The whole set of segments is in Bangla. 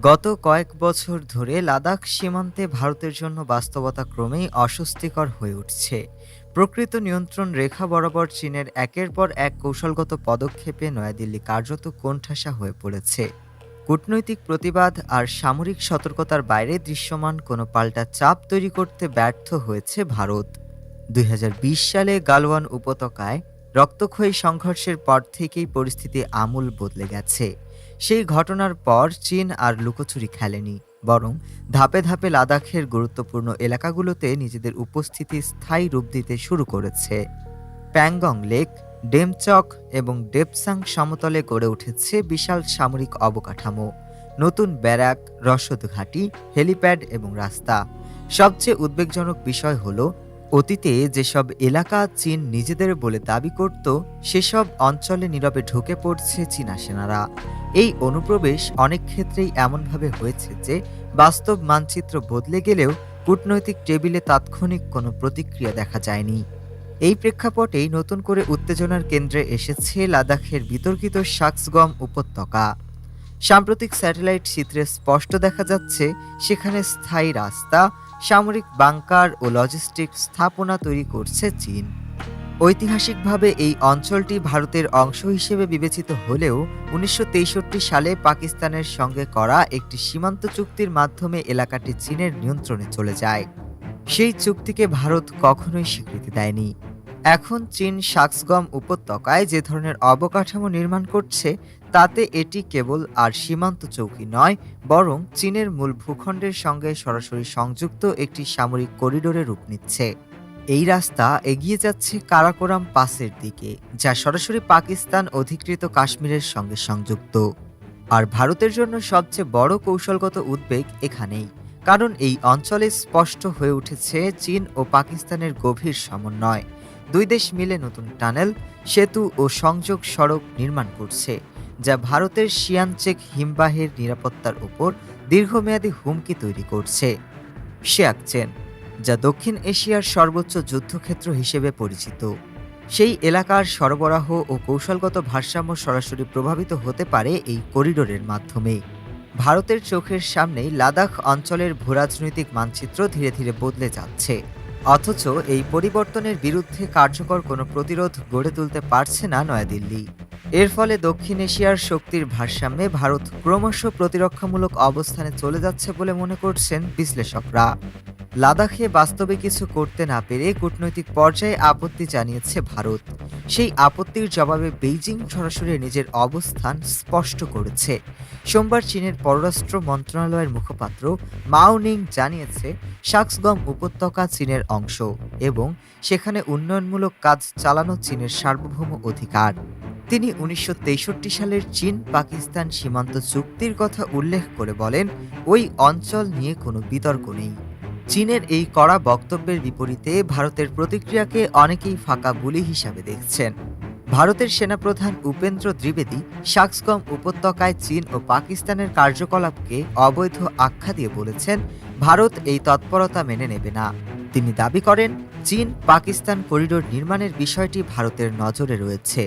গত কয়েক বছর ধরে লাদাখ সীমান্তে ভারতের জন্য বাস্তবতা ক্রমেই অস্বস্তিকর হয়ে উঠছে। প্রকৃত নিয়ন্ত্রণ রেখা বরাবর চীনের একের পর এক কৌশলগত পদক্ষেপে নয়াদিল্লি কার্যত কোণঠাসা হয়ে পড়েছে। কূটনৈতিক প্রতিবাদ আর সামরিক সতর্কতার বাইরে দৃশ্যমান কোনো পাল্টা চাপ তৈরি করতে ব্যর্থ হয়েছে ভারত। ২০২০ সালে গালওয়ান উপত্যকায় রক্তক্ষয়ী সংঘর্ষের পর থেকেই পরিস্থিতি আমূল বদলে গেছে। সেই ঘটনার পর চীন আর লুকোচুরি খেলেনি, বরং ধাপে ধাপে লাদাখের গুরুত্বপূর্ণ এলাকাগুলোতে নিজেদের উপস্থিতি স্থায়ী রূপ দিতে শুরু করেছে। প্যাংগং লেক, ডেমচক এবং ডেপসাং সমতলে গড়ে উঠেছে বিশাল সামরিক অবকাঠামো, নতুন ব্যারাক, রসদ ঘাঁটি, হেলিপ্যাড এবং রাস্তা। সবচেয়ে উদ্বেগজনক বিষয় হলো, অতীতে যেসব এলাকা চীন নিজেদের বলে দাবি করত, সেসব অঞ্চলে নীরবে ঢুকে পড়ছে চীনা সেনারা। এই অনুপ্রবেশ অনেক ক্ষেত্রেই এমনভাবে হয়েছে যে বাস্তব মানচিত্র বদলে গেলেও কূটনৈতিক টেবিলে তাৎক্ষণিক কোনো প্রতিক্রিয়া দেখা যায়নি। এই প্রেক্ষাপটেই নতুন করে উত্তেজনার কেন্দ্রে এসেছে লাদাখের বিতর্কিত শাক্সগম উপত্যকা। সাম্প্রতিক স্যাটেলাইট চিত্রে স্পষ্ট দেখা যাচ্ছে সেখানে স্থায়ী রাস্তা, সামরিক বাংকার ও লজিস্টিক স্থাপনা তৈরি করছে চীন। ঐতিহাসিকভাবে এই অঞ্চলটি ভারতের অংশ হিসেবে বিবেচিত হলেও ১৯৬৩ সালে পাকিস্তানের সঙ্গে করা একটি সীমান্ত চুক্তির মাধ্যমে এলাকাটি চীনের নিয়ন্ত্রণে চলে যায়। সেই চুক্তিকে ভারত কখনোই স্বীকৃতি দেয়নি। এখন চীন শাক্সগম উপত্যকায় যে ধরনের অবকাঠামো নির্মাণ করছে, তাতে এটি কেবল আর সীমান্ত চৌকি নয়, বরং চীনের মূল ভূখণ্ডের সঙ্গে সরাসরি সংযুক্ত একটি সামরিক করিডোরে রূপ নিচ্ছে। এই রাস্তা এগিয়ে যাচ্ছে কারাকোরাম পাসের দিকে, যা সরাসরি পাকিস্তান অধিকৃত কাশ্মীরের সঙ্গে সংযুক্ত। আর ভারতের জন্য সবচেয়ে বড় কৌশলগত উদ্বেগ এখানেই, কারণ এই অঞ্চলে স্পষ্ট হয়ে উঠেছে চীন ও পাকিস্তানের গভীর সমন্বয়। দুই দেশ মিলে নতুন টানেল, সেতু ও সংযোগ সড়ক নির্মাণ করছে, যা ভারতের সিয়ানচেক হিমবাহের নিরাপত্তার উপর দীর্ঘমেয়াদী হুমকি তৈরি করছে। সিয়াকচেন, যা দক্ষিণ এশিয়ার সর্বোচ্চ যুদ্ধক্ষেত্র হিসেবে পরিচিত, সেই এলাকার সরবরাহ ও কৌশলগত ভারসাম্য সরাসরি প্রভাবিত হতে পারে এই করিডোরের মাধ্যমে। ভারতের চোখের সামনেই লাদাখ অঞ্চলের ভূরাজনৈতিক মানচিত্র ধীরে ধীরে বদলে যাচ্ছে, অথচ এই পরিবর্তনের বিরুদ্ধে কার্যকর কোনো প্রতিরোধ গড়ে তুলতে পারছে না নয়াদিল্লি। এর ফলে দক্ষিণ এশিয়ার শক্তির ভারসাম্যে ভারত ক্রমশ প্রতিরক্ষামূলক অবস্থানে চলে যাচ্ছে বলে মনে করছেন বিশ্লেষকরা। লাদাখে বাস্তবে কিছু করতে না পেরে কূটনৈতিক পর্যায়ে আপত্তি জানিয়েছে ভারত। সেই আপত্তির জবাবে বেইজিং সরাসরি নিজের অবস্থান স্পষ্ট করেছে। সোমবার চীনের পররাষ্ট্র মন্ত্রণালয়ের মুখপাত্র মাও নিং জানিয়েছে, শাক্সগম উপত্যকা চীনের অংশ এবং সেখানে উন্নয়নমূলক কাজ চালানো চীনের সার্বভৌম অধিকার। তিনি ১৯৬৩ সালের চীন পাকিস্তান সীমান্ত চুক্তির কথা উল্লেখ করে বলেন, ওই অঞ্চল নিয়ে কোনো বিতর্ক নেই। চীনের এই কড়া বক্তব্যের বিপরীতে ভারতের প্রতিক্রিয়াকে অনেকেই ফাঁকা বুলি হিসাবে দেখছেন। ভারতের সেনাপ্রধান উপেন্দ্র দ্বিবেদী শাক্সগম উপত্যকায় চীন ও পাকিস্তানের কার্যকলাপকে অবৈধ আখ্যা দিয়ে বলেছেন, ভারত এই তৎপরতা মেনে নেবে না। তিনি দাবি করেন, চীন পাকিস্তান করিডোর নির্মাণের বিষয়টি ভারতের নজরে রয়েছে।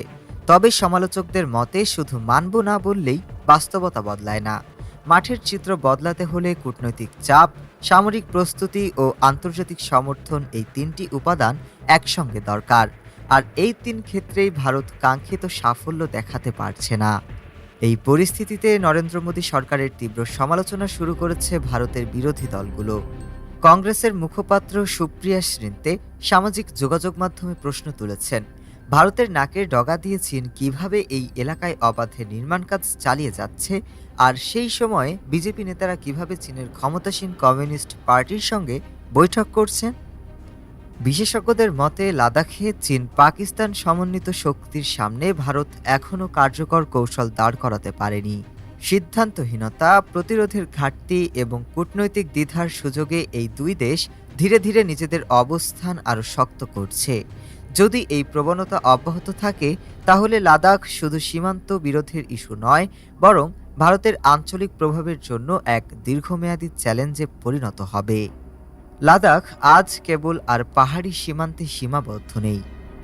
তবে সমালোচকদের মতে শুধু মানব না বললেই বাস্তবতা বদলায় না। মাঠের চিত্র বদলাতে হলে কূটনৈতিক চাপ, সামরিক প্রস্তুতি ও আন্তর্জাতিক সমর্থন, এই তিনটি উপাদান একসঙ্গে দরকার। আর এই তিন ক্ষেত্রেই ভারত কাঙ্ক্ষিত সাফল্য দেখাতে পারছে না। এই পরিস্থিতিতে নরেন্দ্র মোদী সরকারের তীব্র সমালোচনা শুরু করেছে ভারতের বিরোধী দলগুলো। কংগ্রেসের মুখপাত্র সুপ্রিয়া শ্রীন্তে সামাজিক যোগাযোগ মাধ্যমে প্রশ্ন তুলেছেন, ভারতের নাকের ডগা দিয়ে চীন কিভাবে এই এলাকায় অবাধে নির্মাণ কাজ চালিয়ে যাচ্ছে, আর সেই সময়ে বিজেপি নেতারা কিভাবে চীনের ক্ষমতাসীন কমিউনিস্ট পার্টির সঙ্গে বৈঠক করছেন। বিশেষজ্ঞদের মতে লাদাখে চীন পাকিস্তান সমন্বিত শক্তির সামনে ভারত এখনও কার্যকর কৌশল দাঁড় করাতে পারেনি। সিদ্ধান্তহীনতা, প্রতিরোধের ঘাটতি এবং কূটনৈতিক দ্বিধার সুযোগে এই দুই দেশ ধীরে ধীরে নিজেদের অবস্থান আরও শক্ত করছে। যদি এই প্রবণতা অব্যাহত থাকে, তাহলে লাদাখ শুধু সীমান্ত বিরোধের ইস্যু নয়, বরং ভারতের আঞ্চলিক প্রভাবের জন্য এক দীর্ঘমেয়াদী চ্যালেঞ্জে পরিণত হবে। লাদাখ আজ কেবল আর পাহাড়ি সীমান্তে সীমাবদ্ধ নেই,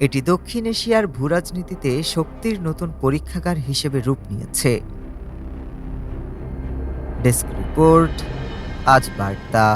এটি দক্ষিণ এশিয়ার ভূরাজনীতিতে শক্তির নতুন পরীক্ষাগার হিসেবে রূপ নিয়েছে। ডেস্ক রিপোর্ট, আজ বার্তা।